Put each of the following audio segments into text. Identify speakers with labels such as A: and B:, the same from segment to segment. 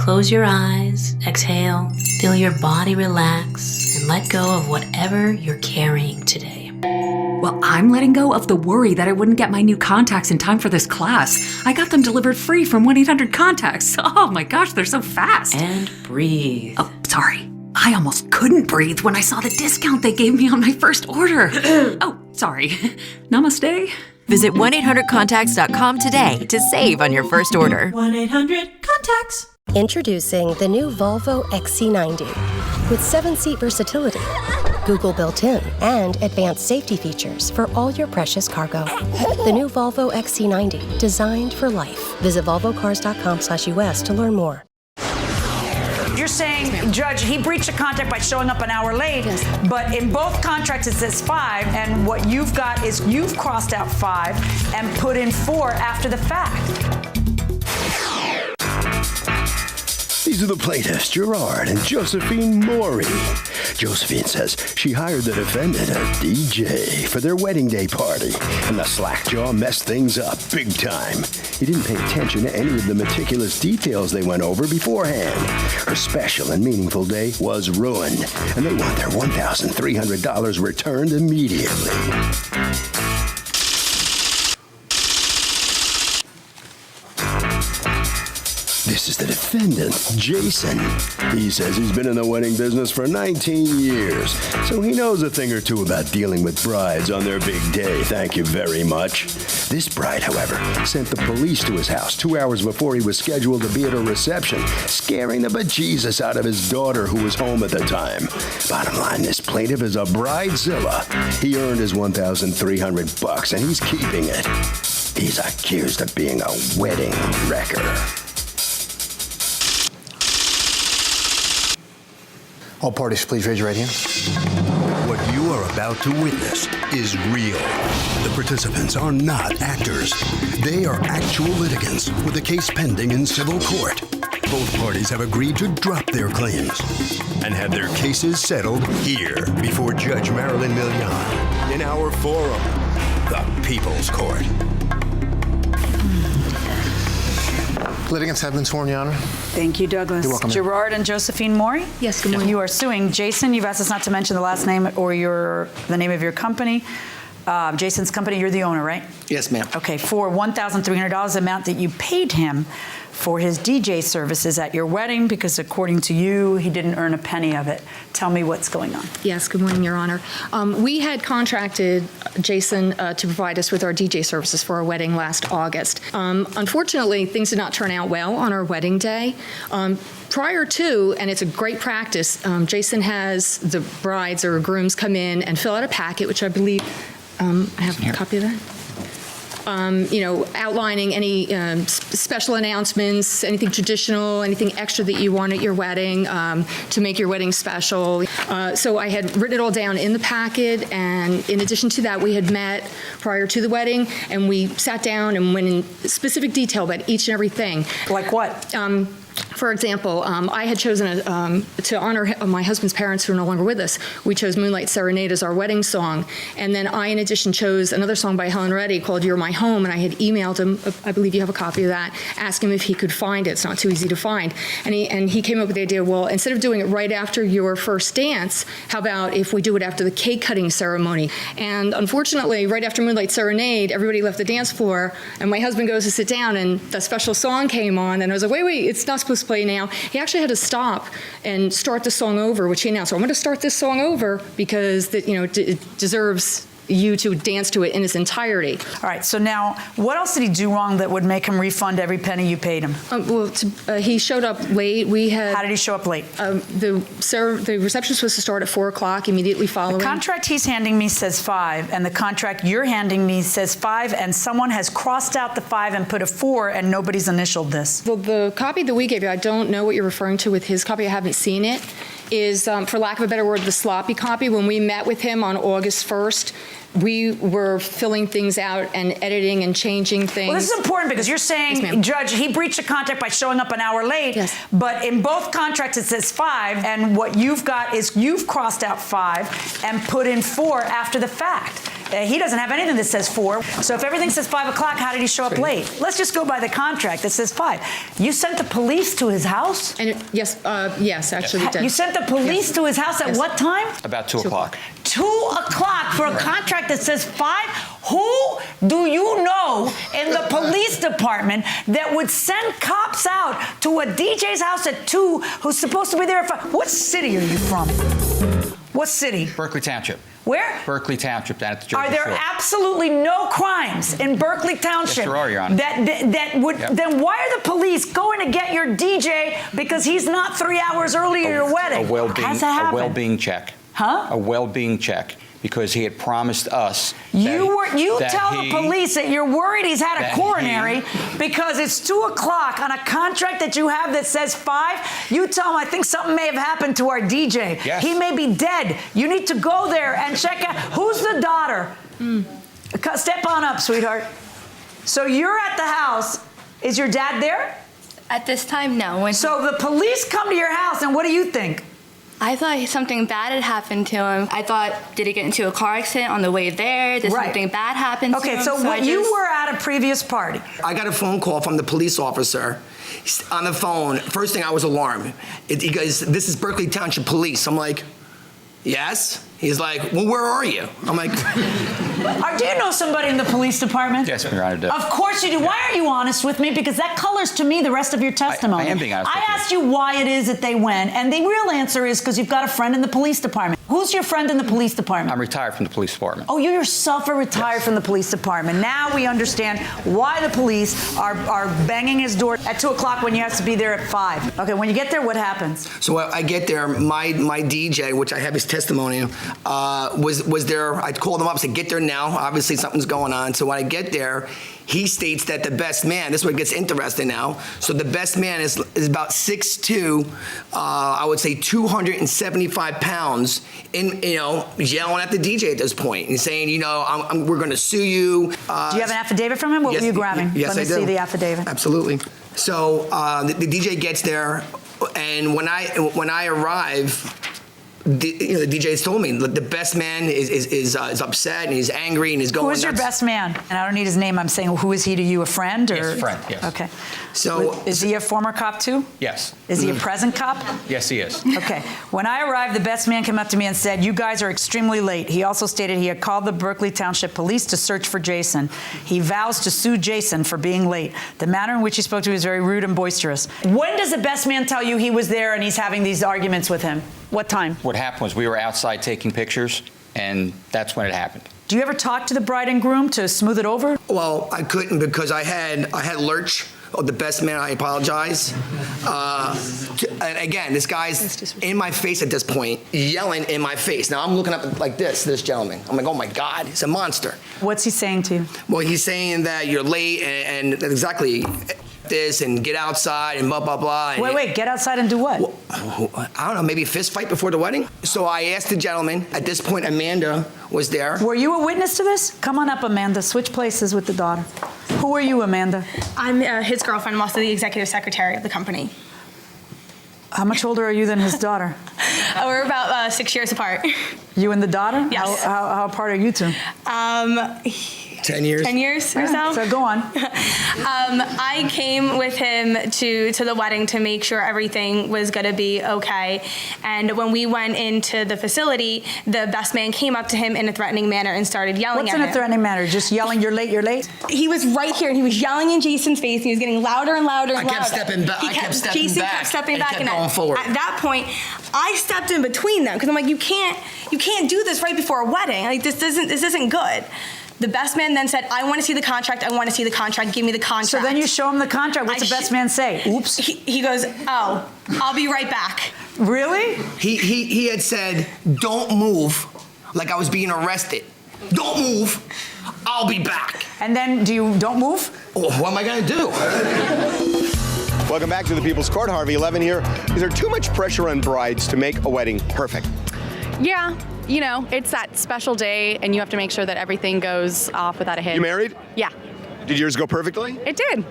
A: Close your eyes, exhale, feel your body relax, and let go of whatever you're carrying today.
B: Well, I'm letting go of the worry that I wouldn't get my new contacts in time for this class. I got them delivered free from 1-800-CONTACTS. Oh my gosh, they're so fast.
A: And breathe.
B: Oh, sorry. I almost couldn't breathe when I saw the discount they gave me on my first order. Oh, sorry. Namaste.
C: Visit 1-800-CONTACTS.com today to save on your first order.
D: 1-800-CONTACTS.
E: Introducing the new Volvo XC90 with 7-seat versatility, Google built-in, and advanced safety features for all your precious cargo. The new Volvo XC90, designed for life. Visit volvocars.com/US to learn more.
F: You're saying, Judge, he breached a contract by showing up an hour late, but in both contracts it says 5, and what you've got is you've crossed out 5 and put in 4 after the fact.
G: These are the plaintiffs, Gerard and Josephine Maury. Josephine says she hired the defendant, a DJ, for their wedding day party, and the slackjaw messed things up big time. He didn't pay attention to any of the meticulous details they went over beforehand. Her special and meaningful day was ruined, and they want their $1,300 returned immediately. This is the defendant, Jason. He says he's been in the wedding business for 19 years, so he knows a thing or two about dealing with brides on their big day. Thank you very much. This bride, however, sent the police to his house 2 hours before he was scheduled to be at a reception, scaring the bejesus out of his daughter who was home at the time. Bottom line, this plaintiff is a bridezilla. He earned his $1,300 and he's keeping it. He's accused of being a wedding wrecker.
H: All parties, please raise your right hand.
I: What you are about to witness is real. The participants are not actors. They are actual litigants with a case pending in civil court. Both parties have agreed to drop their claims and have their cases settled here before Judge Marilyn Milian in our forum, the People's Court.
H: Litigants have been sworn, Your Honor.
F: Thank you, Douglas.
H: You're welcome.
F: Gerard and Josephine Maury?
B: Yes, good morning.
F: You are suing Jason. You've asked us not to mention the last name or the name of your company. Jason's company, you're the owner, right?
H: Yes, ma'am.
F: Okay, for $1,300, amount that you paid him for his DJ services at your wedding, because according to you, he didn't earn a penny of it. Tell me what's going on.
J: Yes, good morning, Your Honor. We had contracted Jason to provide us with our DJ services for our wedding last August. Unfortunately, things did not turn out well on our wedding day. Prior to, and it's a great practice, Jason has the brides or grooms come in and fill out a packet, which I believe, I have a copy of that. Outlining any special announcements, anything traditional, anything extra that you want at your wedding to make your wedding special. So I had written it all down in the packet, and in addition to that, we had met prior to the wedding, and we sat down and went in specific detail about each and everything.
F: Like what?
J: For example, I had chosen to honor my husband's parents who are no longer with us. We chose Moonlight Serenade as our wedding song. And then I, in addition, chose another song by Helen Reddy called You're My Home. And I had emailed him, I believe you have a copy of that, asked him if he could find it. It's not too easy to find. And he came up with the idea, well, instead of doing it right after your first dance, how about if we do it after the cake cutting ceremony? And unfortunately, right after Moonlight Serenade, everybody left the dance floor, and my husband goes to sit down, and the special song came on, and I was like, wait, it's not supposed to play now. He actually had to stop and start the song over, which he announced. So I'm going to start this song over because it deserves you to dance to it in its entirety.
F: All right, so now, what else did he do wrong that would make him refund every penny you paid him?
J: He showed up late.
F: How did he show up late?
J: The reception was supposed to start at 4 o'clock immediately following.
F: The contract he's handing me says 5, and the contract you're handing me says 5, and someone has crossed out the 5 and put a 4, and nobody's initialed this.
J: Well, the copy that we gave you, I don't know what you're referring to with his copy. I haven't seen it. Is, for lack of a better word, the sloppy copy. When we met with him on August 1st, we were filling things out and editing and changing things.
F: Well, this is important because you're saying,
J: yes,
F: Judge, he breached a contract by showing up an hour late,
J: yes,
F: but in both contracts it says 5, and what you've got is you've crossed out 5 and put in 4 after the fact. He doesn't have anything that says 4. So if everything says 5 o'clock, how did he show up late? Let's just go by the contract that says 5. You sent the police to his house?
J: And yes, actually we did.
F: You sent the police to his house at what time?
K: About 2 o'clock.
F: 2 o'clock for a contract that says 5? Who do you know in the police department that would send cops out to a DJ's house at 2 who's supposed to be there at 5? What city are you from? What city?
K: Berkeley Township.
F: Where?
K: Berkeley Township, down at the Jersey
F: Are there
K: Shore.
F: absolutely no crimes in Berkeley Township?
K: Yes, there are, Your Honor.
F: That would.
K: Yep.
F: Then why are the police going to get your DJ because he's not 3 hours early to your wedding? How's that happen?
K: A well-being check.
F: Huh?
K: A well-being check. Because he had promised us.
F: You tell the police that you're worried he's had a coronary because it's 2 o'clock on a contract that you have that says 5. You tell him, I think something may have happened to our DJ.
K: Yes.
F: He may be dead. You need to go there and check out. Who's the daughter? Step on up, sweetheart. So you're at the house. Is your dad there?
L: At this time, no.
F: So the police come to your house, and what do you think?
L: I thought something bad had happened to him. I thought, did he get into a car accident on the way there? Did something bad happen to him?
F: Okay, so you were at a previous party.
M: I got a phone call from the police officer. He's on the phone. First thing, I was alarmed. He goes, "This is Berkeley Township Police." I'm like, "Yes?" He's like, "Well, where are you?" I'm like,
F: Do you know somebody in the police department?
K: Yes, Your Honor, I do.
F: Of course you do. Why aren't you honest with me? Because that colors to me the rest of your testimony.
K: I am being honest with you.
F: I asked you why it is that they went, and the real answer is because you've got a friend in the police department. Who's your friend in the police department?
K: I'm retired from the police department.
F: Oh, you yourself are retired from the police department. Now we understand why the police are banging his door at 2 o'clock when you have to be there at 5. Okay, when you get there, what happens?
M: so I get there. My DJ, which I have his testimony, was there. I called him up and said, "Get there now. Obviously something's going on." So when I get there, he states that the best man, this is where it gets interesting now. So the best man is about 6'2", I would say 275 pounds, yelling at the DJ at this point. He's saying, we're going to sue you.
F: Do you have an affidavit from him? What were you grabbing?
M: Yes,
F: Let me see the affidavit.
M: Absolutely. So the DJ gets there, and when I arrive, the DJ's told me the best man is upset and he's angry and he's going.
F: Who is your best man? And I don't need his name. I'm saying, who is he to you? A friend or?
K: Yes, a friend. Yes.
F: Okay.
M: So
F: is he a former cop too?
K: Yes.
F: Is he a present cop?
K: Yes, he is.
F: Okay. When I arrived, the best man came up to me and said, "You guys are extremely late." He also stated he had called the Berkeley Township Police to search for Jason. He vows to sue Jason for being late. The manner in which he spoke to me was very rude and boisterous. When does the best man tell you he was there and he's having these arguments with him? What time?
K: What happened was we were outside taking pictures, and that's when it happened.
F: Do you ever talk to the bride and groom to smooth it over?
M: Well, I couldn't because I had Lurch. Oh, the best man, I apologize. And again, this guy's in my face at this point, yelling in my face. Now I'm looking up like this gentleman. I'm like, oh my God, he's a monster.
F: What's he saying to you?
M: Well, he's saying that you're late and exactly this and get outside and blah, blah, blah. And
F: Wait, get outside and do what?
M: Well, I don't know, maybe a fist fight before the wedding? So I asked the gentleman. At this point, Amanda was there.
F: Were you a witness to this? Come on up, Amanda. Switch places with the daughter. Who are you, Amanda?
N: I'm his girlfriend. I'm also the executive secretary of the company.
F: How much older are you than his daughter?
N: We're about 6 years apart.
F: You and the daughter?
N: Yes.
F: How apart are you two?
M: 10 years.
N: 10 years or so.
F: So go on.
N: I came with him to the wedding to make sure everything was going to be okay. And when we went into the facility, the best man came up to him in a threatening manner and started yelling
F: What's
N: at him.
F: in a threatening manner? Just yelling, "You're late, you're late"?
N: He was right here, and he was yelling in Jason's face, and he was getting louder and louder and louder.
M: I kept stepping back.
N: Jason kept stepping back,
M: and going forward.
N: At that point, I stepped in between them because I'm like, you can't do this right before a wedding. Like this isn't good. The best man then said, "I want to see the contract. I want to see the contract. Give me the contract."
F: So then you show him the contract. What's the best man say? Oops.
N: He goes, "Oh, I'll be right back."
F: Really?
M: He had said, "Don't move," like I was being arrested. "Don't move. I'll be back."
F: And then don't move?
M: Oh, what am I gonna do?
O: Welcome back to the People's Court. Harvey 11 here. Is there too much pressure on brides to make a wedding perfect?
P: Yeah. It's that special day, and you have to make sure that everything goes off without a hitch.
O: You married?
P: Yeah.
O: Did yours go perfectly?
P: It did.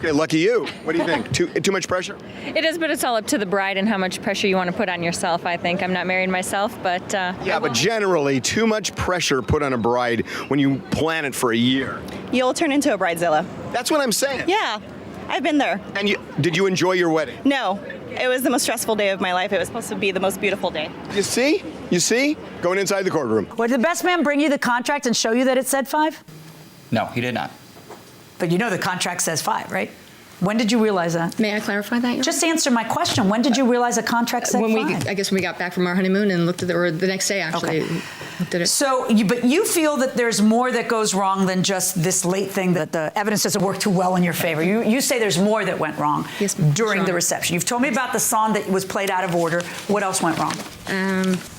O: Okay, lucky you. What do you think? Too much pressure?
Q: It is, but it's all up to the bride and how much pressure you want to put on yourself, I think. I'm not married myself, but...
O: Yeah, but generally, too much pressure put on a bride when you plan it for a year.
R: You'll turn into a bridezilla.
O: That's what I'm saying.
R: Yeah, I've been there.
O: And did you enjoy your wedding?
R: No, it was the most stressful day of my life. It was supposed to be the most beautiful day.
O: You see? You see? Going inside the courtroom.
F: Well, did the best man bring you the contract and show you that it said 5?
K: No, he did not.
F: But you know the contract says 5, right? When did you realize that?
J: May I clarify that?
F: Just answer my question. When did you realize a contract said 5?
J: I guess when we got back from our honeymoon and looked at or the next day, actually.
F: Okay.
J: Looked at it.
F: So, but you feel that there's more that goes wrong than just this late thing, that the evidence doesn't work too well in your favor. You say there's more that went wrong during the reception. You've told me about the song that was played out of order. What else went wrong?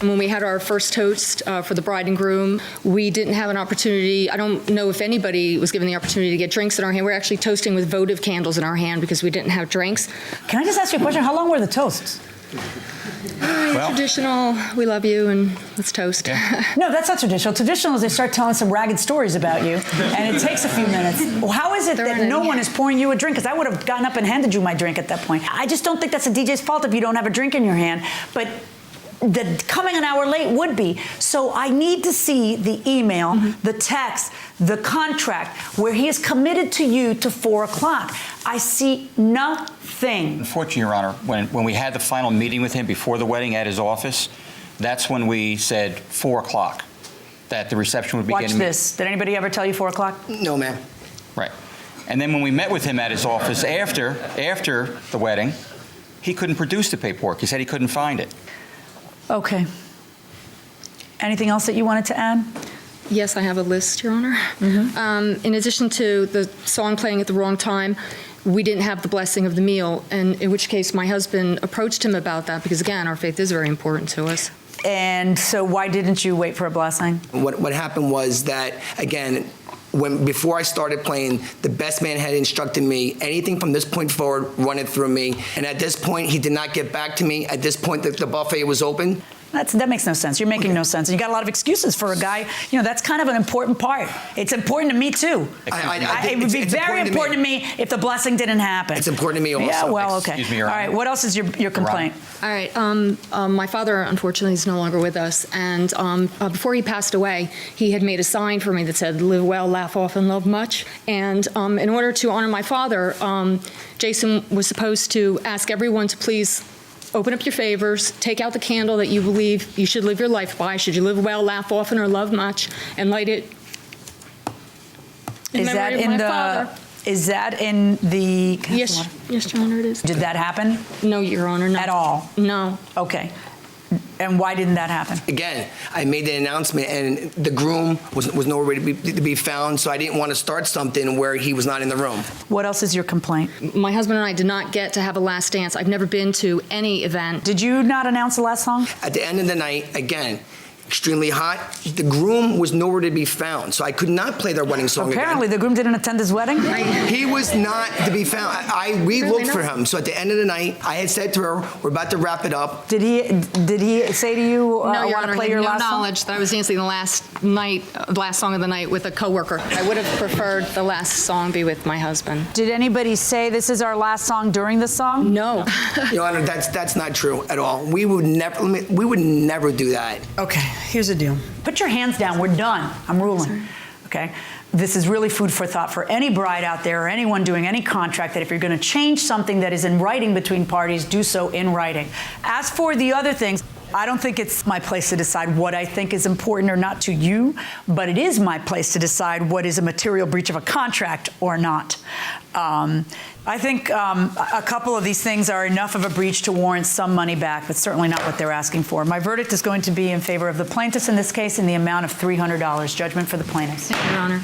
J: When we had our first toast for the bride and groom, we didn't have an opportunity. I don't know if anybody was given the opportunity to get drinks in our hand. We're actually toasting with votive candles in our hand because we didn't have drinks.
F: Can I just ask you a question? How long were the toasts?
J: Traditional, we love you, and let's toast.
F: Yeah. No, that's not traditional. Traditional is they start telling some ragged stories about you, and it takes a few minutes. Well, how is it that no one is pouring you a drink? Because I would have gotten up and handed you my drink at that point. I just don't think that's a DJ's fault if you don't have a drink in your hand. But the coming an hour late would be. So I need to see the email, the text, the contract, where he is committed to you to 4 o'clock. I see nothing.
K: Unfortunately, Your Honor, when we had the final meeting with him before the wedding at his office, that's when we said 4 o'clock, that the reception would begin.
F: Watch this. Did anybody ever tell you 4 o'clock?
M: No, ma'am.
K: Right. And then when we met with him at his office after the wedding, he couldn't produce the paperwork. He said he couldn't find it.
F: Okay. Anything else that you wanted to add?
J: Yes, I have a list, Your Honor. In addition to the song playing at the wrong time, we didn't have the blessing of the meal, and in which case my husband approached him about that because, again, our faith is very important to us.
F: And so why didn't you wait for a blessing?
M: What happened was that, again, before I started playing, the best man had instructed me, anything from this point forward, run it through me. And at this point, he did not get back to me. At this point, the buffet was open.
F: That makes no sense. You're making no sense. And you got a lot of excuses for a guy. You know, that's kind of an important part. It's important to me, too. It would be very important to me if the blessing didn't happen.
M: It's important to me also.
F: Yeah, well, okay.
K: Excuse me, Your Honor.
F: All right, what else is your complaint?
J: All right, my father, unfortunately, is no longer with us. And before he passed away, he had made a sign for me that said, live well, laugh often, love much. And in order to honor my father, Jason was supposed to ask everyone to please open up your favors, take out the candle that you believe you should live your life by. Should you live well, laugh often, or love much, and light it in memory of my father.
F: Is that in the...
J: Yes, Your Honor, it is.
F: Did that happen?
J: No, Your Honor, no.
F: At all?
J: No.
F: Okay. And why didn't that happen?
M: Again, I made the announcement, and the groom was nowhere to be found, so I didn't want to start something where he was not in the room.
F: What else is your complaint?
J: My husband and I did not get to have a last dance. I've never been to any event.
F: Did you not announce the last song?
M: At the end of the night, again, extremely hot. The groom was nowhere to be found, so I could not play their wedding song
F: Apparently, the groom didn't attend his wedding?
M: He was not to be found. We looked for him, so at the end of the night, I had said to her, we're about to wrap it up.
F: Did he say to you,
J: no, Your
F: want to
J: Honor,
F: play your last song?
J: No knowledge that I was dancing the last song of the night with a coworker. I would have preferred the last song be with my husband.
F: Did anybody say this is our last song during the song?
J: No.
M: Your Honor, that's not true at all. We would never do that.
F: Okay, here's the deal. Put your hands down. We're done. I'm ruling. Sorry. Okay? This is really food for thought for any bride out there or anyone doing any contract, that if you're going to change something that is in writing between parties, do so in writing. As for the other things, I don't think it's my place to decide what I think is important or not to you, but it is my place to decide what is a material breach of a contract or not. I think a couple of these things are enough of a breach to warrant some money back, but certainly not what they're asking for. My verdict is going to be in favor of the plaintiffs in this case in the amount of $300. Judgment for the plaintiffs.
J: Thank you, Your Honor.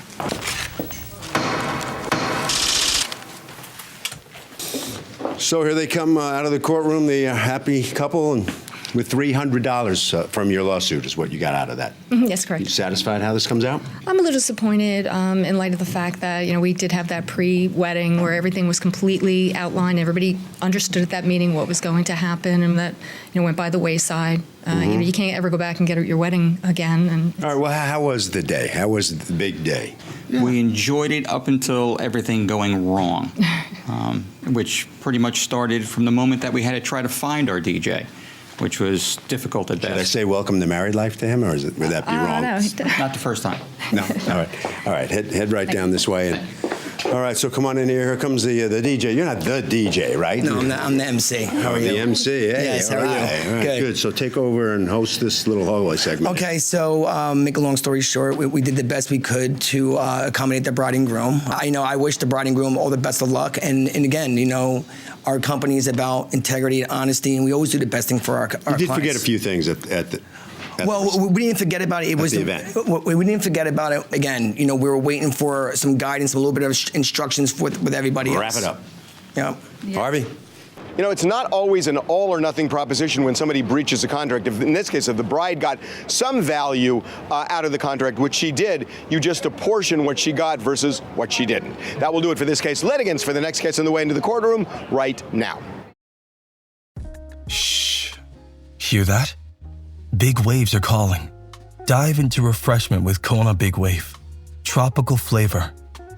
G: So here they come out of the courtroom, the happy couple, and With $300 from your lawsuit is what you got out of that.
J: That's correct.
G: You satisfied how this comes out?
J: I'm a little disappointed in light of the fact that, we did have that pre-wedding where everything was completely outlined. Everybody understood at that meeting what was going to happen, and that, went by the wayside. You can't ever go back and get your wedding again. And
G: all right, well, how was the day? How was the big day?
K: We enjoyed it up until everything going wrong, which pretty much started from the moment that we had to try to find our DJ, which was difficult at best.
G: Should I say welcome to married life to him, or would that be wrong?
J: No.
K: Not the first time.
G: No. All right. Head right down this way. All right. So come on in here. Here comes the DJ. You're not the DJ, right?
M: No, I'm the MC. How are you?
G: The MC. Hey,
M: yes. How are you?
G: All right, good. So take over and host this little hallway segment.
M: Okay. So make a long story short, we did the best we could to accommodate the bride and groom. I wish the bride and groom all the best of luck. And again, our company is about integrity and honesty, and we always do the best thing for our clients.
G: You did forget a few things at the.
M: We didn't forget about it. It was
G: the event.
M: We didn't forget about it. Again, we were waiting for some guidance, a little bit of instructions with everybody else.
G: Wrap it up.
M: Yeah.
G: Harvey?
O: It's not always an all or nothing proposition when somebody breaches a contract. In this case, if the bride got some value out of the contract, which she did, you just apportion what she got versus what she didn't. That will do it for this case. Litigants for the next case on the way into the courtroom right now.
S: Shh. Hear that? Big waves are calling. Dive into refreshment with Kona Big Wave. Tropical flavor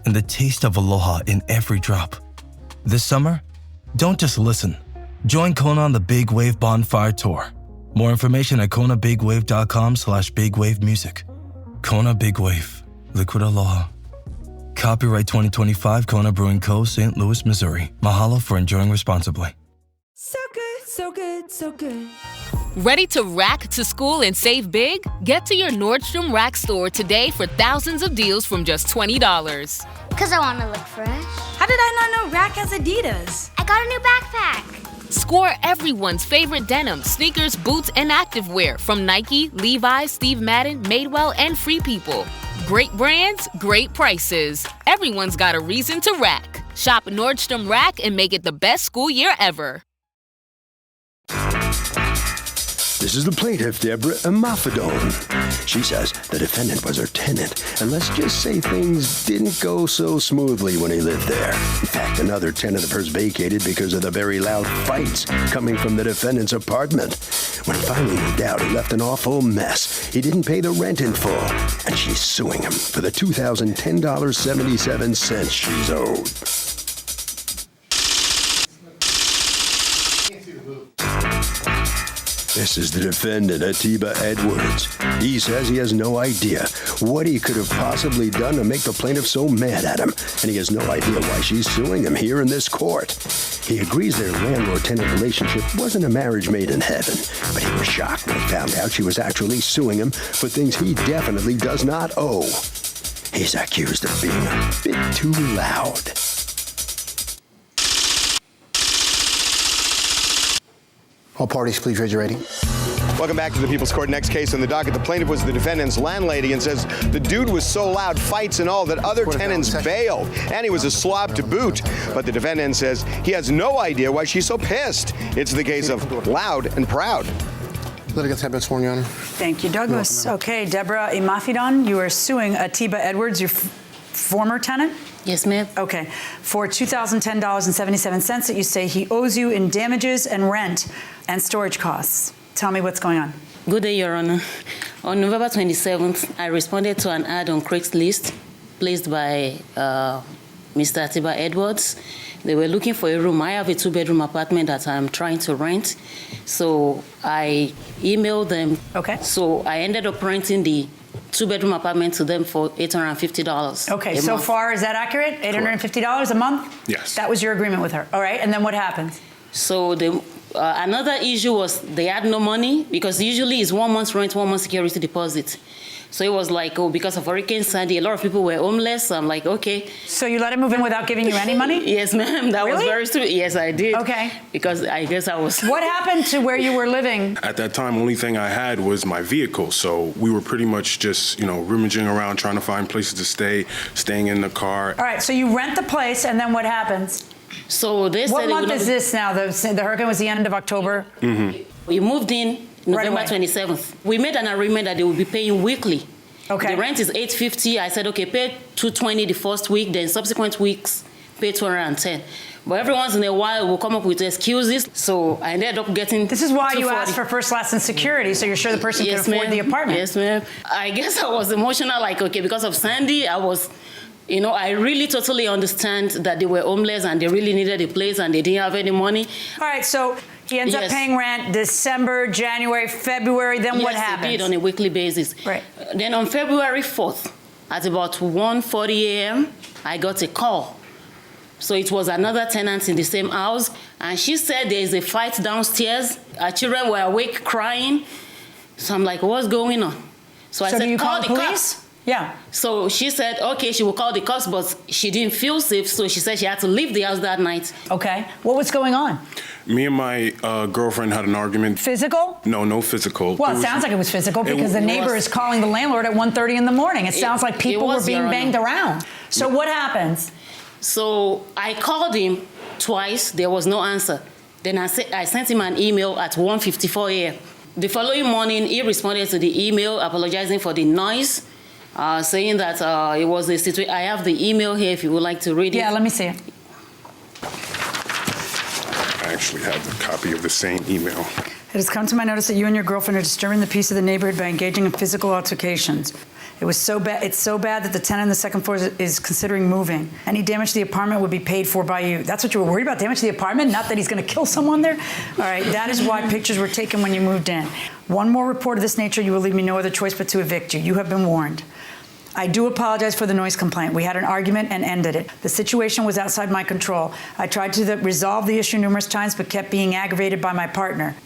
S: and the taste of aloha in every drop. This summer, don't just listen. Join Kona on the Big Wave Bonfire Tour. More information at konabigwave.com/bigwavemusic. Kona Big Wave. Liquid Aloha. Copyright 2025 Kona Brewing Co., St. Louis, Missouri. Mahalo for enjoying responsibly.
D: So good, so good, so good.
T: Ready to rack to school and save big? Get to your Nordstrom Rack store today for thousands of deals from just $20.
U: Because I want to look fresh.
D: How did I not know Rack has Adidas?
U: I got a new backpack.
T: Score everyone's favorite denim, sneakers, boots, and activewear from Nike, Levi's, Steve Madden, Madewell, and Free People. Great brands, great prices. Everyone's got a reason to rack. Shop Nordstrom Rack and make it the best school year ever.
G: This is the plaintiff, Deborah Amafidone. She says the defendant was her tenant, and let's just say things didn't go so smoothly when he lived there. In fact, another tenant of hers vacated because of the very loud fights coming from the defendant's apartment. When he finally moved out, he left an awful mess. He didn't pay the rent in full, and she's suing him for the $2,010.77 she's owed. This is the defendant, Atiba Edwards. He says he has no idea what he could have possibly done to make the plaintiff so mad at him, and he has no idea why she's suing him here in this court. He agrees their landlord-tenant relationship wasn't a marriage made in heaven, but he was shocked when he found out she was actually suing him for things he definitely does not owe. He's accused of being a bit too loud.
H: All parties, please raise your rating.
O: Welcome back to the People's Court. Next case on the docket. The plaintiff was the defendant's landlady and says the dude was so loud, fights and all, that other tenants bailed. And he was a slob to boot. But the defendant says he has no idea why she's so pissed. It's the case of loud and proud.
H: Litigants have been sworn, Your Honor.
F: Thank you, Douglas. Okay, Deborah Imafidon, you are suing Atiba Edwards, your former tenant?
A: Yes, ma'am.
F: Okay, for $2,010.77 that you say he owes you in damages and rent and storage costs. Tell me what's going on.
A: Good day, Your Honor. On November 27th, I responded to an ad on Craigslist placed by Mr. Atiba Edwards. They were looking for a room. I have a 2-bedroom apartment that I'm trying to rent. So I emailed them.
F: Okay.
A: So I ended up renting the 2-bedroom apartment to them for $850.
F: Okay,
A: a
F: so
A: month.
F: far, is that accurate? $850 a month?
S: Yes.
F: That was your agreement with her. All right, and then what happens?
A: So another issue was they had no money because usually it's 1 month's rent, 1 month security deposit. So it was like, because of Hurricane Sandy, a lot of people were homeless. So I'm like, okay.
F: So you let him move in without giving you any money?
A: Yes, ma'am. That was very stupid. Yes, I did.
F: Okay.
A: Because I guess I was.
F: What happened to where you were living?
S: At that time, only thing I had was my vehicle. So we were pretty much just, rummaging around, trying to find places to stay, staying in the car.
F: All right, so you rent the place, and then what happens?
A: So they said
F: What
A: they would
F: month
A: not
F: is
A: be-
F: this now? The hurricane was the end of October?
A: We moved in November
F: away.
A: 27th. We made an agreement that they would be paying weekly.
F: Okay.
A: The rent is $850. I said, okay, pay $220 the first week, then subsequent weeks, pay $210. But every once in a while, we'll come up with excuses. So I ended up getting.
F: This is why you
A: $240.
F: asked for first, last, and security, so you're sure the person
A: Yes,
F: can afford
A: ma'am.
F: the apartment.
A: Yes, ma'am. I guess I was emotional, like, okay, because of Sandy, I was, I really totally understand that they were homeless and they really needed a place and they didn't have any money.
F: All right, so he ends up
A: Yes.
F: paying rent December, January, February, then what
A: Yes,
F: happens?
A: they did on a weekly basis.
F: Right.
A: Then on February 4th, at about 1:40 a.m., I got a call. So it was another tenant in the same house, and she said there is a fight downstairs. Our children were awake crying. So I'm like, what's going on? So I
F: So
A: said,
F: do you call
A: the
F: the police?
A: cops.
F: Yeah.
A: So she said, okay, she will call the cops, but she didn't feel safe, so she said she had to leave the house that night.
F: Okay. What was going on?
C: Me and my girlfriend had an argument.
F: Physical?
C: No physical.
F: Well, it sounds like it was physical because the neighbor is calling the landlord at 1:30 in the morning. It sounds like people were being banged around. So what happens?
A: So I called him twice. There was no answer. Then I sent him an email at 1:54 a.m. The following morning, he responded to the email apologizing for the noise, saying that it was a situation. I have the email here if you would like to read it.
F: Yeah, let me see it.
C: I actually have the copy of the same email.
F: It has come to my notice that you and your girlfriend are disturbing the peace of the neighborhood by engaging in physical altercations. It was so bad. It's so bad that the tenant on the second floor is considering moving. Any damage to the apartment would be paid for by you. That's what you were worried about, damage to the apartment? Not that he's going to kill someone there? All right, that is why pictures were taken when you moved in. One more report of this nature, you will leave me no other choice but to evict you. You have been warned. I do apologize for the noise complaint. We had an argument and ended it. The situation was outside my control. I tried to resolve the issue numerous times, but kept being aggravated by my partner.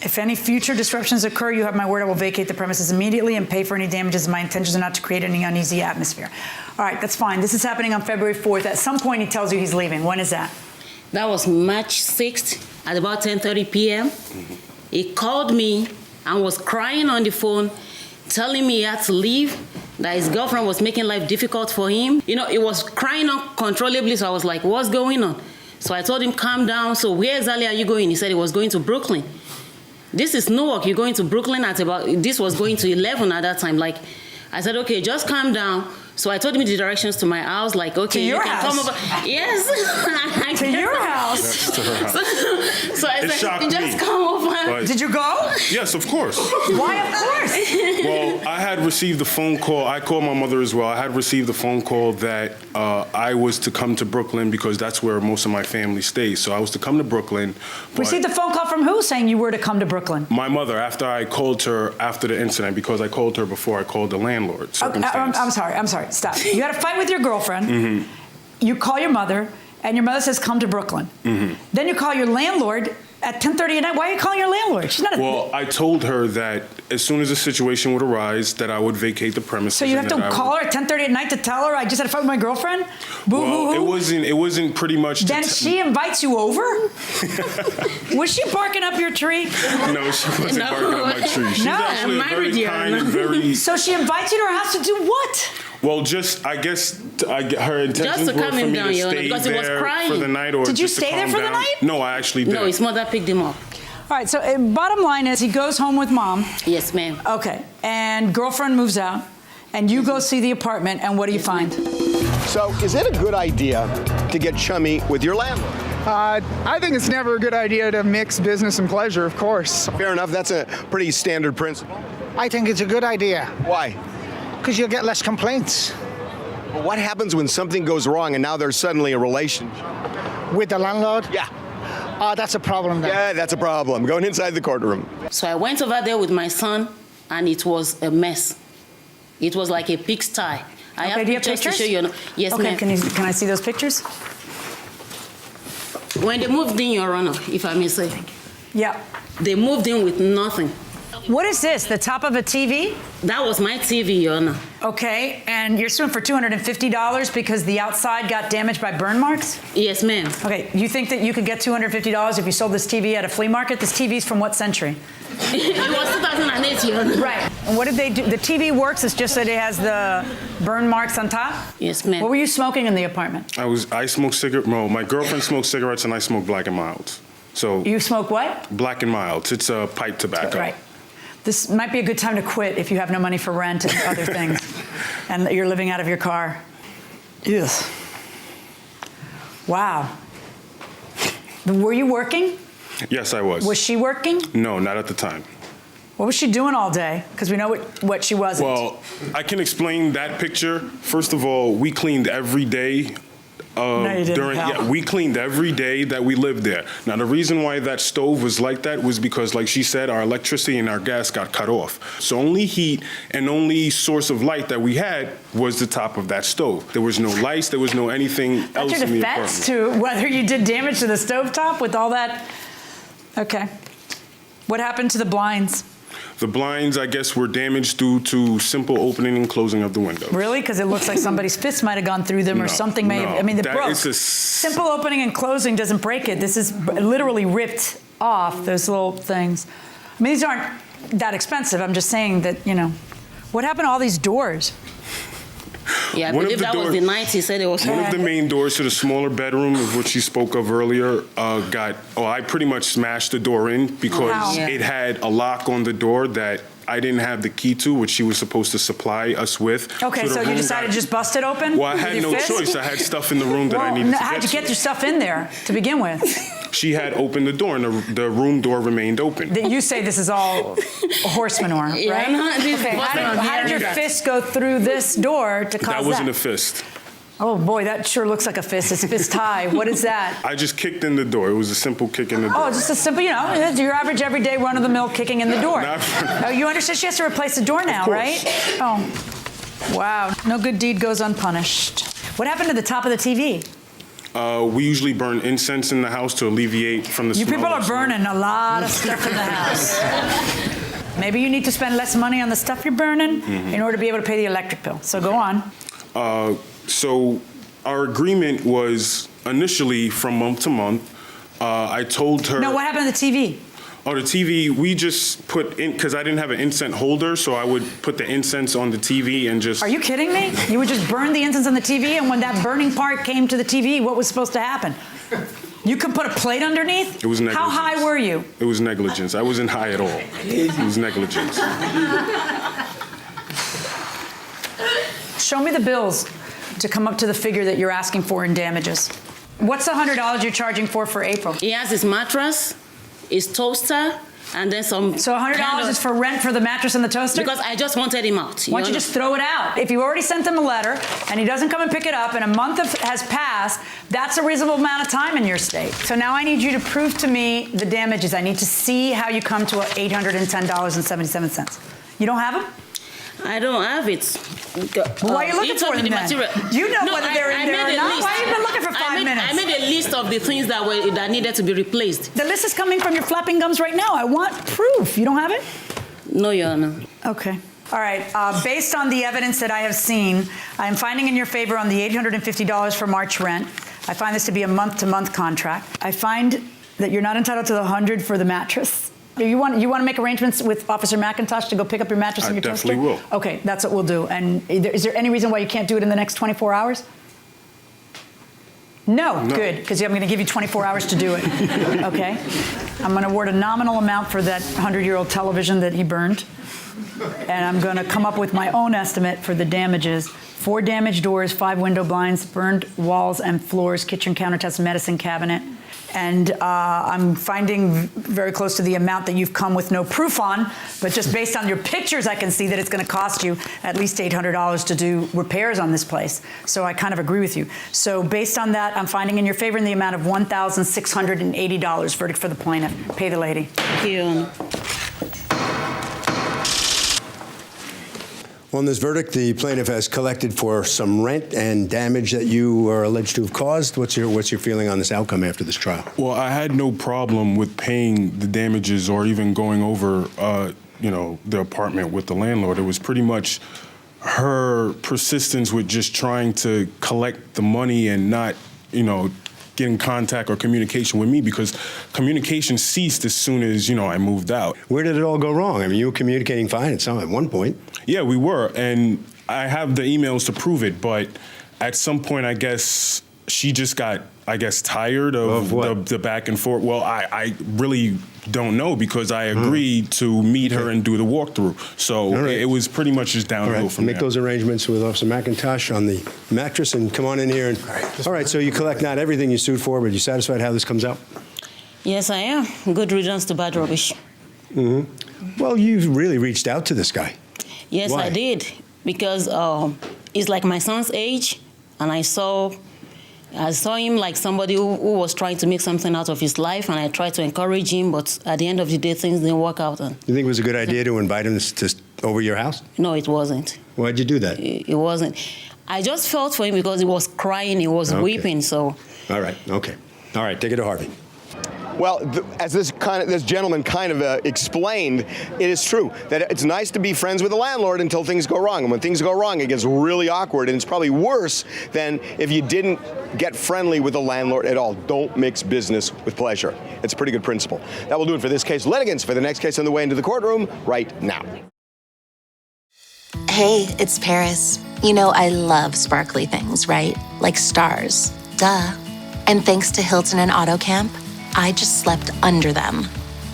F: If any future disruptions occur, you have my word, I will vacate the premises immediately and pay for any damages. My intentions are not to create any uneasy atmosphere. All right, that's fine. This is happening on February 4th. At some point, he tells you he's leaving. When is that?
A: That was March 6th at about 10:30 p.m. He called me and was crying on the phone, telling me he had to leave, that his girlfriend was making life difficult for him. He was crying uncontrollably, so I was like, what's going on? So I told him, calm down. So where exactly are you going? He said he was going to Brooklyn. This is Newark. You're going to Brooklyn this was going to 11 at that time. Like, I said, okay, just calm down. So I told him the directions to my house, like, okay,
F: to your
A: you can
F: house.
A: come over. Yes.
F: To your house.
C: Yes, to her house.
A: So I
C: It
A: said,
C: shocked
A: just
C: me.
A: come over.
C: But-
F: Did you go?
C: Yes, of course.
F: Why, of course?
C: Well, I had received a phone call. I called my mother as well. I had received a phone call that I was to come to Brooklyn because that's where most of my family stays. So I was to come to Brooklyn. but
F: Received a phone call from who saying you were to come to Brooklyn?
C: My mother, after I called her after the incident, because I called her before I called the landlord.
F: Okay, I'm sorry. Stop. You had a fight with your girlfriend.
C: Mm-hmm.
F: You call your mother, and your mother says, come to Brooklyn.
C: Mm-hmm.
F: Then you call your landlord at 10:30 at night. Why are you calling your landlord? She's not a...
C: Well, I told her that as soon as a situation would arise, that I would vacate the premises.
F: So you have
C: and
F: to
C: that I
F: call
C: would-
F: her at 10:30 at night to tell her I just had a fight with my girlfriend?
C: Well, it wasn't pretty much. to
F: Then she invites you over? Was she barking up your tree?
C: No, she wasn't barking up my tree. She's actually a very kind and very.
F: So she invites you to her house to do what?
C: Well, I guess her intentions
A: to
C: were
A: calm
C: for
A: him
C: me
A: down,
C: to
A: Your Honor,
C: stay
A: because he was
C: there
A: crying.
C: for the night, or
F: Did you
C: just to
F: stay there
C: calm
F: for the
C: down.
F: night?
C: No, I actually did.
A: No, his mother picked him up.
F: All right, so bottom line is he goes home with mom.
A: Yes, ma'am.
F: Okay, and girlfriend moves out, and you go see the apartment, and what do you find?
O: So, is it a good idea to get chummy with your landlord?
V: I think it's never a good idea to mix business and pleasure, of course.
O: Fair enough. That's a pretty standard principle.
V: I think it's a good idea.
O: Why?
V: Because you'll get less complaints.
O: Well, what happens when something goes wrong and now there's suddenly a relationship?
V: With the landlord?
O: Yeah.
V: That's a problem then.
O: Yeah, that's a problem. Going inside the courtroom.
A: So I went over there with my son, and it was a mess. It was like a pigsty. I have
F: do you have
A: pictures to
F: pictures?
A: show you. Yes,
F: Okay,
A: ma'am.
F: can I see those pictures?
A: When they moved in, Your Honor, if I may say.
F: Yeah.
A: They moved in with nothing.
F: What is this, the top of a TV?
A: That was my TV, Your Honor.
F: Okay, and you're suing for $250 because the outside got damaged by burn marks?
A: Yes, ma'am.
F: Okay, you think that you could get $250 if you sold this TV at a flea market? This TV's from what century?
A: It was 2008, Your Honor.
F: Right. And what did they do? The TV works, it's just that it has the burn marks on top?
A: Yes, ma'am.
F: What were you smoking in the apartment?
C: I smoked cigarettes. No, my girlfriend smoked cigarettes and I smoked Black and Milds. So
F: You smoke what?
C: Black and Milds. It's a pipe tobacco.
F: Right. This might be a good time to quit if you have no money for rent and other things, and you're living out of your car. Yes. Wow. Were you working?
C: Yes, I was.
F: Was she working?
C: No, not at the time.
F: What was she doing all day? Because we know what she wasn't.
C: Well, I can explain that picture. First of all, we cleaned every day.
F: No, you didn't, pal.
C: We cleaned every day that we lived there. Now, the reason why that stove was like that was because, like she said, our electricity and our gas got cut off. So only heat and only source of light that we had was the top of that stove. There was no lights. There was no anything else
F: That's
C: in
F: your
C: the
F: defense
C: apartment.
F: to whether you did damage to the stovetop with all that? Okay. What happened to the blinds?
C: The blinds, I guess, were damaged due to simple opening and closing of the windows.
F: Really? Because it looks like somebody's fist might have gone through them or something may have, I mean, it
C: That
F: broke.
C: is a
F: Simple opening and closing doesn't break it. This is literally ripped off, those little things. I mean, these aren't that expensive. I'm just saying that, what happened to all these doors?
A: Yeah, I
C: One of
A: believe
C: the
A: that was
C: doors-
A: the night he said it was.
C: One of the main doors to the smaller bedroom, of which you spoke of earlier, I pretty much smashed the door in because
F: Wow.
A: Yeah.
C: it had a lock on the door that I didn't have the key to, which she was supposed to supply us with.
F: Okay,
C: the
F: so you
C: room
F: decided to
C: got-
F: just bust it open?
C: Well, I
F: with
C: had
F: your
C: no
F: fist?
C: choice. I had stuff in the room that I
F: Well,
C: needed to
F: how'd you get
C: to.
F: your stuff in there to begin with?
C: She had opened the door, and the room door remained open.
F: That you say this is all horse manure, right?
A: Yeah, no, this
F: Okay,
A: wasn't
F: how did your
C: here.
F: fist go through this door to cause that?
C: That wasn't a fist.
F: Oh boy, that sure looks like a fist. It's fist high. What is that?
C: I just kicked in the door. It was a simple kick in the door.
F: Oh, just a simple, your average everyday run-of-the-mill kicking in the door.
C: Not-
F: Oh, you understand she has to replace the door now,
C: course.
F: right? Oh, wow. No good deed goes unpunished. What happened to the top of the TV?
C: We usually burn incense in the house to alleviate from the
F: You
C: smell.
F: people are
C: of smoke.
F: burning a lot of stuff in the house. Maybe you need to spend less money on the stuff you're burning in order to be able to pay the electric bill. So go on.
C: So our agreement was initially from month to month. I told her.
F: No, what happened to the TV?
C: Oh, the TV, we just put in, because I didn't have an incense holder, so I would put the incense on the TV and just.
F: Are you kidding me? You would just burn the incense on the TV, and when that burning part came to the TV, what was supposed to happen? You could put a plate underneath?
C: It was negligence.
F: How high were you?
C: It was negligence. I wasn't high at all. It was negligence.
F: Show me the bills to come up to the figure that you're asking for in damages. What's the $100 you're charging for April?
A: He has his mattress, his toaster, and then some.
F: So $100 is for rent for the mattress and the toaster?
A: Because I just wanted him out.
F: Why don't you just throw it out? If you already sent him a letter and he doesn't come and pick it up and a month has passed, that's a reasonable amount of time in your state. So now I need you to prove to me the damages. I need to see how you come to $810.77. You don't have them?
A: I don't have it.
F: Well, why are you looking
A: He told
F: for
A: me
F: them
A: the
F: then?
A: material.
F: You know
A: No,
F: whether they're in
A: I
F: there
A: made
F: or
A: a
F: not.
A: list.
F: Why have you been looking for 5 minutes?
A: I made a list of the things that needed to be replaced.
F: The list is coming from your flapping gums right now. I want proof. You don't have it?
A: No, Your Honor.
F: Okay. All right. Based on the evidence that I have seen, I'm finding in your favor on the $850 for March rent. I find this to be a month-to-month contract. I find that you're not entitled to the $100 for the mattress. You want to make arrangements with Officer McIntosh to go pick up your mattress and your toaster?
C: I definitely will.
F: Okay, that's what we'll do. And is there any reason why you can't do it in the next 24 hours? No. Good, because I'm going to give you 24 hours to do it. Okay? I'm going to award a nominal amount for that 100-year-old television that he burned. And I'm going to come up with my own estimate for the damages. 4 damaged doors, 5 window blinds, burned walls and floors, kitchen countertops, medicine cabinet. And I'm finding very close to the amount that you've come with no proof on, but just based on your pictures, I can see that it's going to cost you at least $800 to do repairs on this place. So I kind of agree with you. So based on that, I'm finding in your favor in the amount of $1,680. Verdict for the plaintiff. Pay the lady.
A: Thank you.
G: On this verdict, the plaintiff has collected for some rent and damage that you are alleged to have caused. What's your feeling on this outcome after this trial?
C: Well, I had no problem with paying the damages or even going over the apartment with the landlord. It was pretty much her persistence with just trying to collect the money and not, get in contact or communication with me, because communication ceased as soon as, I moved out.
G: Where did it all go wrong? I mean, you were communicating fine at one point.
C: Yeah, we were, and I have the emails to prove it, but at some point, I guess, she just got, tired of the back and forth. Well, I really don't know, because I agreed to meet her and do the walkthrough. So it was pretty much just downhill from there.
G: Make those arrangements with Officer McIntosh on the mattress and come on in here. All right, so you collect not everything you sued for, but you satisfied how this comes out?
A: Yes, I am. Good riddance to bad rubbish.
G: Well, you've really reached out to this guy.
A: Yes,
G: Why?
A: I did, because he's like my son's age, and I saw him like somebody who was trying to make something out of his life, and I tried to encourage him, but at the end of the day, things didn't work out. And
G: You think it was a good idea to invite him over your house?
A: no, it wasn't.
G: Why'd you do that?
A: It wasn't. I just felt for him because he was crying, he was weeping, so.
G: All right, okay. All right, take it to Harvey.
O: Well, as this gentleman kind of explained, it is true that it's nice to be friends with the landlord until things go wrong. And when things go wrong, it gets really awkward, and it's probably worse than if you didn't get friendly with the landlord at all. Don't mix business with pleasure. It's a pretty good principle. That will do it for this case. Litigants for the next case on the way into the courtroom right now.
E: Hey, it's Paris. I love sparkly things, right? Like stars. Duh. And thanks to Hilton and Auto Camp, I just slept under them.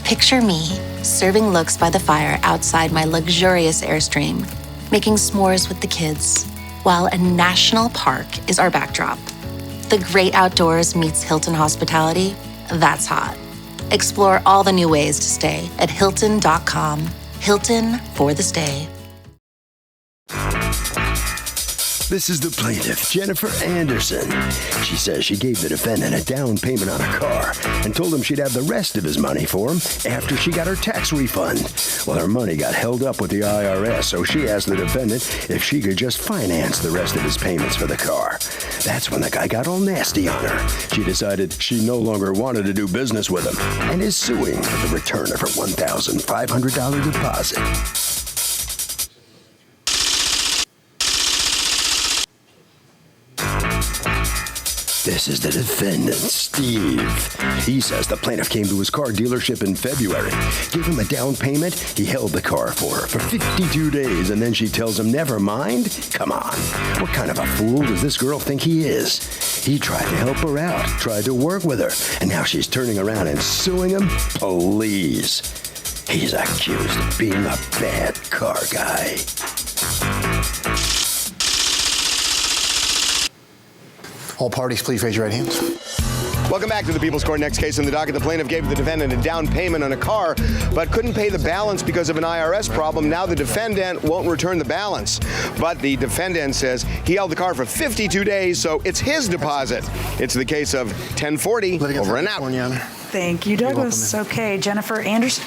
E: Picture me serving looks by the fire outside my luxurious Airstream, making s'mores with the kids, while a national park is our backdrop. The great outdoors meets Hilton hospitality. That's hot. Explore all the new ways to stay at Hilton.com. Hilton for the stay.
G: This is the plaintiff, Jennifer Anderson. She says she gave the defendant a down payment on a car and told him she'd have the rest of his money for him after she got her tax refund. Well, her money got held up with the IRS, so she asked the defendant if she could just finance the rest of his payments for the car. That's when the guy got all nasty on her. She decided she no longer wanted to do business with him and is suing for the return of her $1,500 deposit. This is the defendant, Steve. He says the plaintiff came to his car dealership in February, gave him a down payment, he held the car for her for 52 days, and then she tells him, never mind? Come on. What kind of a fool does this girl think he is? He tried to help her out, tried to work with her, and now she's turning around and suing him? Please. He's accused of being a bad car guy.
H: All parties, please raise your right hands.
O: Welcome back to the People's Court. Next case in the docket. The plaintiff gave the defendant a down payment on a car, but couldn't pay the balance because of an IRS problem. Now the defendant won't return the balance. But the defendant says he held the car for 52 days, so it's his deposit. It's the case of 1040 over and out.
F: Thank you, Douglas. Okay, Jennifer Anderson,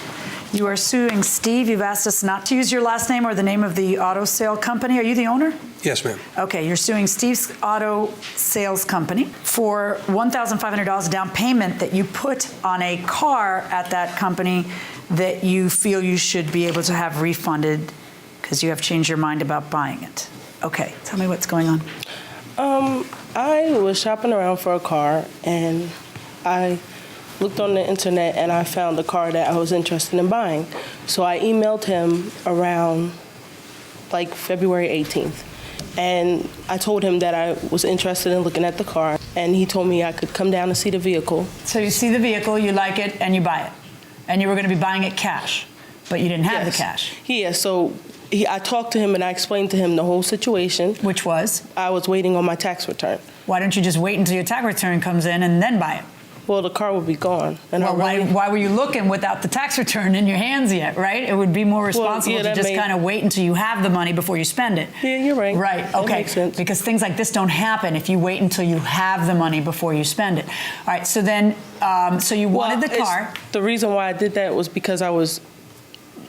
F: you are suing Steve. You've asked us not to use your last name or the name of the auto sale company. Are you the owner?
H: Yes, ma'am.
F: Okay, you're suing Steve's Auto Sales Company for $1,500 down payment that you put on a car at that company that you feel you should be able to have refunded because you have changed your mind about buying it. Okay, tell me what's going on.
I: I was shopping around for a car, and I looked on the internet, and I found the car that I was interested in buying. So I emailed him around like February 18th. And I told him that I was interested in looking at the car, and he told me I could come down and see the vehicle.
F: So you see the vehicle, you like it, and you buy it. And you were going to be buying it cash, but you didn't have the cash.
I: Yeah, so I talked to him, and I explained to him the whole situation.
F: Which was?
I: I was waiting on my tax return.
F: Why don't you just wait until your tax return comes in and then buy it?
I: Well, the car would be gone. And
F: well, why were you looking without the tax return in your hands yet, right? It would be more responsible to just kind of wait until you have the money before you spend it.
I: Yeah, you're right.
F: Right, okay.
I: That makes sense.
F: Because things like this don't happen if you wait until you have the money before you spend it. All right, so then, so you wanted the car.
I: The reason why I did that was because I was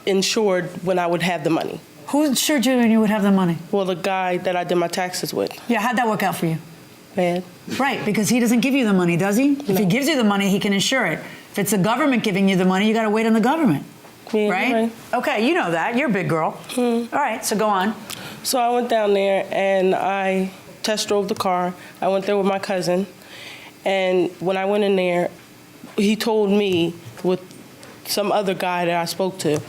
I: insured when I would have the money.
F: Who insured you when you would have the money?
I: Well, the guy that I did my taxes with.
F: Yeah, how'd that work out for you?
I: Bad.
F: Right, because he doesn't give you the money, does he? No. If he gives you the money, he can insure it. If it's the government giving you the money, you got to wait on the government.
I: Yeah,
F: right?
I: right.
F: Okay, you know that. You're a big girl. All right, so go on.
I: So I went down there and I test drove the car. I went there with my cousin. And when I went in there, he told me with some other guy that I spoke to,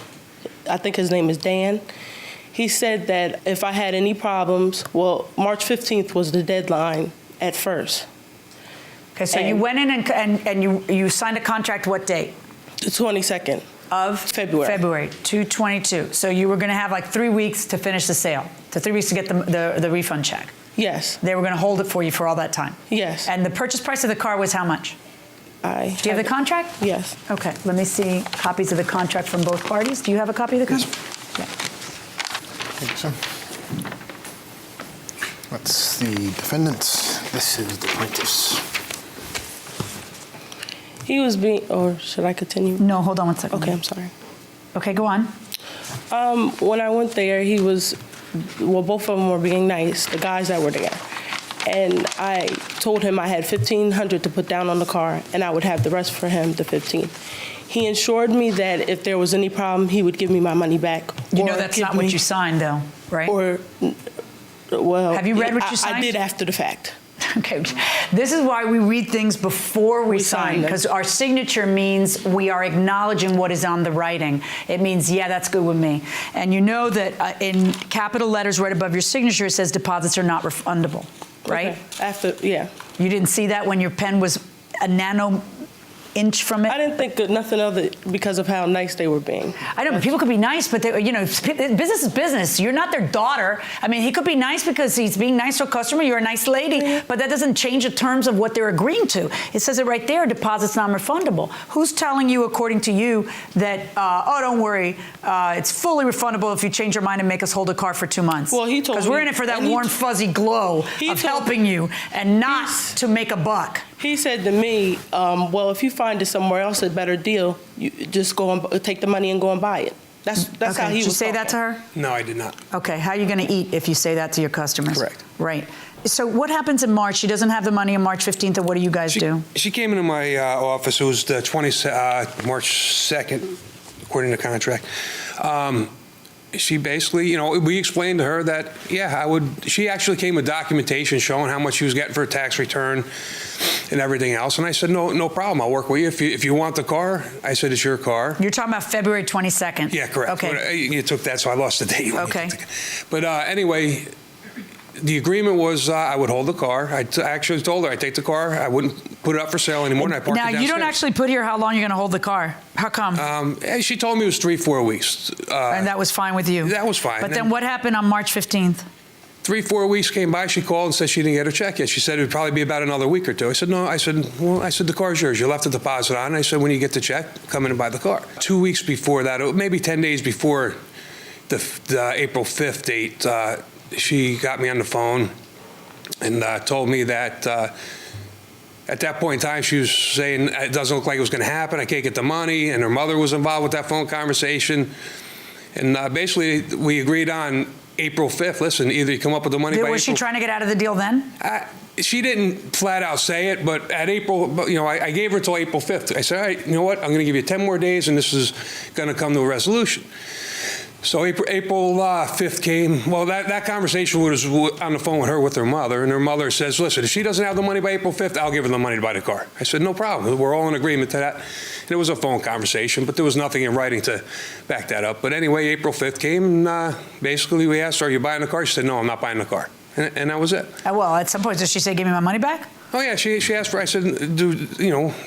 I: I think his name is Dan, he said that if I had any problems, well, March 15th was the deadline at first.
F: Okay, so you went in and you signed a contract what date?
I: The 22nd.
F: Of
I: February.
F: February, 2/22. So you were going to have like 3 weeks to finish the sale, to 3 weeks to get the refund check.
I: Yes.
F: They were going to hold it for you for all that time.
I: Yes.
F: And the purchase price of the car was how much? Do you have the contract?
I: Yes.
F: Okay, let me see copies of the contract from both parties. Do you have a copy of the contract? Yeah.
H: Thank you, sir. That's the defendants. This is the plaintiffs.
I: He was being, or should I continue?
F: No, hold on one second.
I: Okay, I'm sorry.
F: Okay, go on.
I: When I went there, he was, well, both of them were being nice, the guys that were there. And I told him I had $1,500 to put down on the car, and I would have the rest for him, the $15,000. He assured me that if there was any problem, he would give me my money back.
F: You know that's not what you signed, though, right?
I: Or, well,
F: have you read what you signed?
I: I did after the fact.
F: Okay, this is why we read things before we sign, because our signature means we are acknowledging what is on the writing. It means, yeah, that's good with me. And you know that in capital letters right above your signature, it says deposits are not refundable, right?
I: Okay. Yeah.
F: You didn't see that when your pen was a nano inch from it?
I: I didn't think nothing of it because of how nice they were being.
F: I know, but people could be nice, but they, you know, business is business. You're not their daughter. I mean, he could be nice because he's being nice to a customer. You're a nice lady, but that doesn't change the terms of what they're agreeing to. It says it right there, deposits non-refundable. Who's telling you, according to you, that, oh, don't worry, it's fully refundable if you change your mind and make us hold a car for 2 months? Well, he told me. Because we're in it for that warm, fuzzy glow of helping you and not to make a buck.
I: He said to me, well, if you find it somewhere else a better deal, you just go and take the money and go and buy it. That's how he was.
F: Did you say that to her?
B: No, I did not.
F: Okay, how are you going to eat if you say that to your customers?
B: Correct.
F: Right. So what happens in March? She doesn't have the money on March 15th, and what do you guys do?
B: She came into my office. It was the March 2nd, according to the contract. She basically, you know, we explained to her that, yeah, she actually came with documentation showing how much she was getting for a tax return and everything else. And I said, no problem. I'll work with you. If you want the car, I said, it's your car.
F: You're talking about February 22nd.
B: Yeah, correct.
F: Okay.
B: You took that, so I lost the date.
F: Okay.
B: But anyway, the agreement was I would hold the car. I actually told her I'd take the car. I wouldn't put it up for sale anymore, and I parked it downstairs.
F: Now, you don't actually put here how long you're going to hold the car. How come?
B: She told me it was 3-4 weeks.
F: And that was fine with you?
B: That was fine.
F: But then what happened on March 15th?
B: 3-4 weeks came by. She called and said she didn't get her check yet. She said it would probably be about another week or two. I said, no. I said, the car's yours. You left the deposit on. I said, when you get the check, come in and buy the car. 2 weeks before that, maybe 10 days before the April 5th date, she got me on the phone and told me that at that point in time, she was saying, it doesn't look like it was going to happen. I can't get the money. And her mother was involved with that phone conversation. And basically, we agreed on April 5th. Listen, either you come up with the money by April.
F: Was she trying to get out of the deal then?
B: She didn't flat out say it, but at April, you know, I gave her till April 5th. I said, all right, you know what? I'm going to give you 10 more days, and this is going to come to a resolution. So April 5th came. Well, that conversation was on the phone with her mother, and her mother says, listen, if she doesn't have the money by April 5th, I'll give her the money to buy the car. I said, no problem. We're all in agreement to that. And it was a phone conversation, but there was nothing in writing to back that up. But anyway, April 5th came, and basically we asked her, are you buying the car? She said, no, I'm not buying the car. And that was it.
F: Well, at some point, did she say, give me my money back?
B: Oh, yeah, she asked for, I said,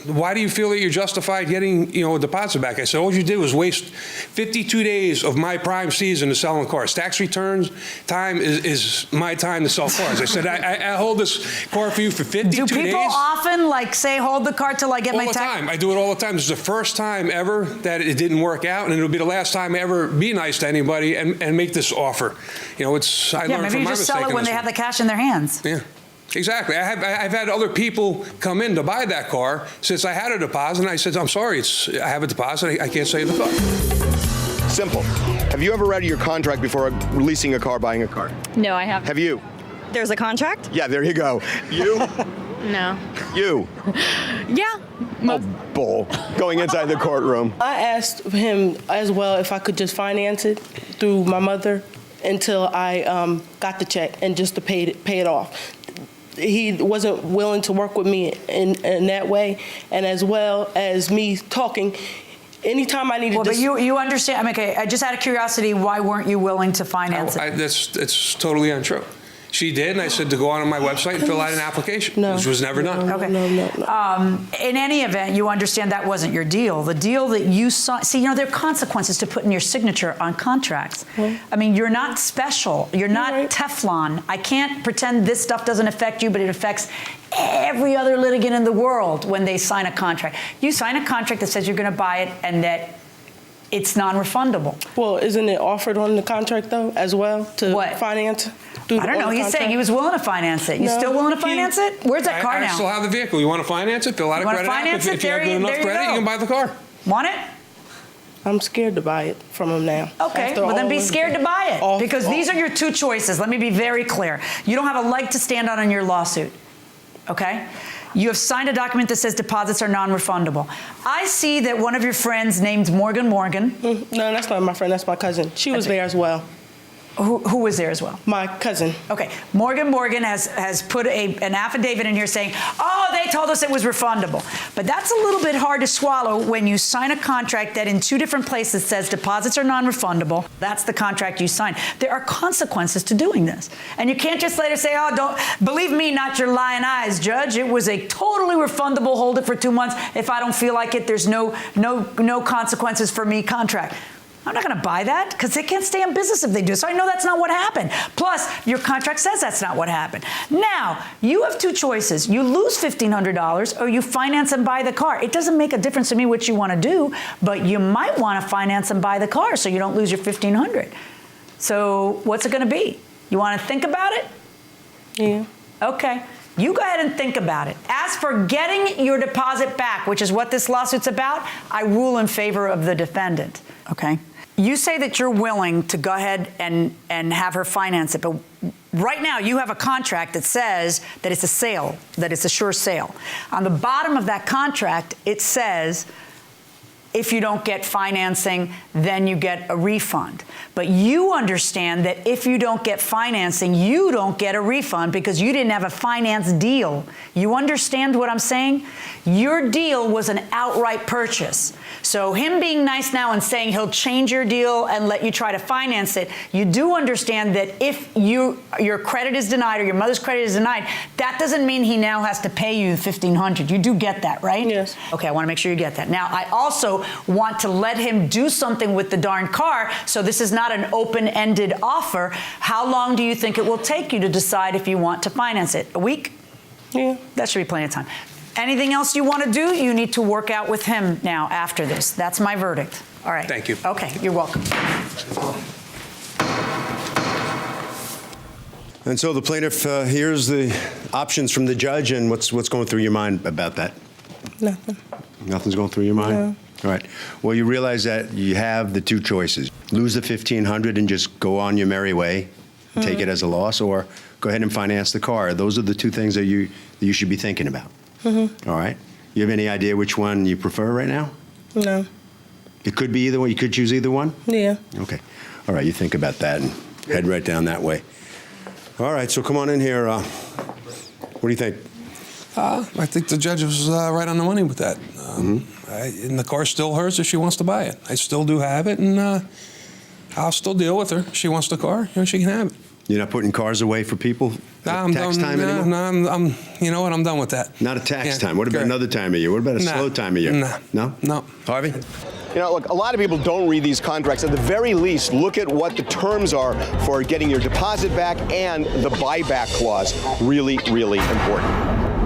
B: why do you feel that you're justified getting, a deposit back? I said, all you did was waste 52 days of my prime season to selling cars. Tax returns time is my time to sell cars. I said, I hold this car for you for 52 days.
F: Do people often, say, hold the car till I get my tax?
B: All the time. I do it all the time. This is the first time ever that it didn't work out, and it'll be the last time I ever be nice to anybody and make this offer. I learned from my mistake.
F: Maybe you just sell it when they have the cash in their hands.
B: Yeah. Exactly. I've had other people come in to buy that car since I had a deposit, and I said, I'm sorry, I have a deposit. I can't sell you the car.
O: Simple. Have you ever read your contract before leasing a car, buying a car?
Q: No, I haven't.
O: Have you?
R: There's a contract?
O: Yeah, there you go. You?
Q: No.
O: You?
Q: Yeah.
O: bull. Going inside the courtroom.
I: I asked him as well if I could just finance it through my mother until I got the check and just to pay it off. He wasn't willing to work with me in that way, and as well as me talking. Anytime I needed
F: but you understand, I mean, okay, just out of curiosity, why weren't you willing to finance it?
B: It's totally untrue. She did, and I said to go on my website and fill out an application, which was never done.
F: Okay. In any event, you understand that wasn't your deal. The deal that you saw, see, there are consequences to putting your signature on contracts. I mean, you're not special. You're not Teflon. I can't pretend this stuff doesn't affect you, but it affects every other litigant in the world when they sign a contract. You sign a contract that says you're going to buy it and that it's non-refundable.
I: Well, isn't it offered on the contract, though, as well, to finance?
F: I don't know. He's saying he was willing to finance it. You still willing to finance it? Where's that car now?
B: I still have the vehicle. You want to finance it? Fill out a credit app. If you have good enough credit, you can buy the car.
F: Want it?
I: I'm scared to buy it from him now.
F: Okay, well then be scared to buy it. Because these are your two choices. Let me be very clear. You don't have a leg to stand on in your lawsuit. Okay? You have signed a document that says deposits are non-refundable. I see that one of your friends named Morgan.
I: No, that's not my friend. That's my cousin. She was there as well.
F: Who was there as well?
I: My cousin.
F: Okay. Morgan has put an affidavit in here saying, oh, they told us it was refundable. But that's a little bit hard to swallow when you sign a contract that in two different places says deposits are non-refundable. That's the contract you signed. There are consequences to doing this. And you can't just later say, oh, don't believe me, not your lying eyes, Judge. It was a totally refundable, hold it for 2 months. If I don't feel like it, there's no consequences for me contract. I'm not going to buy that because they can't stay in business if they do. So I know that's not what happened. Plus, your contract says that's not what happened. Now, you have two choices. You lose $1,500 or you finance and buy the car. It doesn't make a difference to me what you want to do, but you might want to finance and buy the car so you don't lose your $1,500. So what's it going to be? You want to think about it?
I: Yeah.
F: Okay. You go ahead and think about it. As for getting your deposit back, which is what this lawsuit's about, I rule in favor of the defendant. Okay? You say that you're willing to go ahead and have her finance it, but right now you have a contract that says that it's a sale, that it's a sure sale. On the bottom of that contract, it says if you don't get financing, then you get a refund. But you understand that if you don't get financing, you don't get a refund because you didn't have a finance deal. You understand what I'm saying? Your deal was an outright purchase. So him being nice now and saying he'll change your deal and let you try to finance it, you do understand that if your credit is denied or your mother's credit is denied, that doesn't mean he now has to pay you $1,500. You do get that, right?
I: Yes.
F: Okay, I want to make sure you get that. Now, I also want to let him do something with the darn car, so this is not an open-ended offer. How long do you think it will take you to decide if you want to finance it? A week?
I: Yeah.
F: That should be plenty of time. Anything else you want to do, you need to work out with him now after this. That's my verdict. All right.
B: Thank you.
F: Okay, you're welcome.
O: And so the plaintiff hears the options from the judge, and what's going through your mind about that?
I: Nothing.
O: Nothing's going through your mind?
I: No.
O: All right. Well, you realize that you have the two choices. Lose the $1,500 and just go on your merry way, take it as a loss, or go ahead and finance the car. Those are the two things that you should be thinking about. All right. You have any idea which one you prefer right now?
I: No.
O: It could be either one. You could choose either one?
I: Yeah.
O: Okay. All right. You think about that and head right down that way. All right. So come on in here. What do you think?
B: I think the judge was right on the money with that. And the car's still hers if she wants to buy it. I still do have it, and I'll still deal with her. If she wants the car, she can have it.
O: You're not putting cars away for people at tax time anymore?
B: No, you know what? I'm done with that.
O: Not a tax time. What about another time of year? What about a slow time of year? No? Harvey? You know, look, a lot of people don't read these contracts. At the very least, look at what the terms are for getting your deposit back and the buyback clause. Really, really important.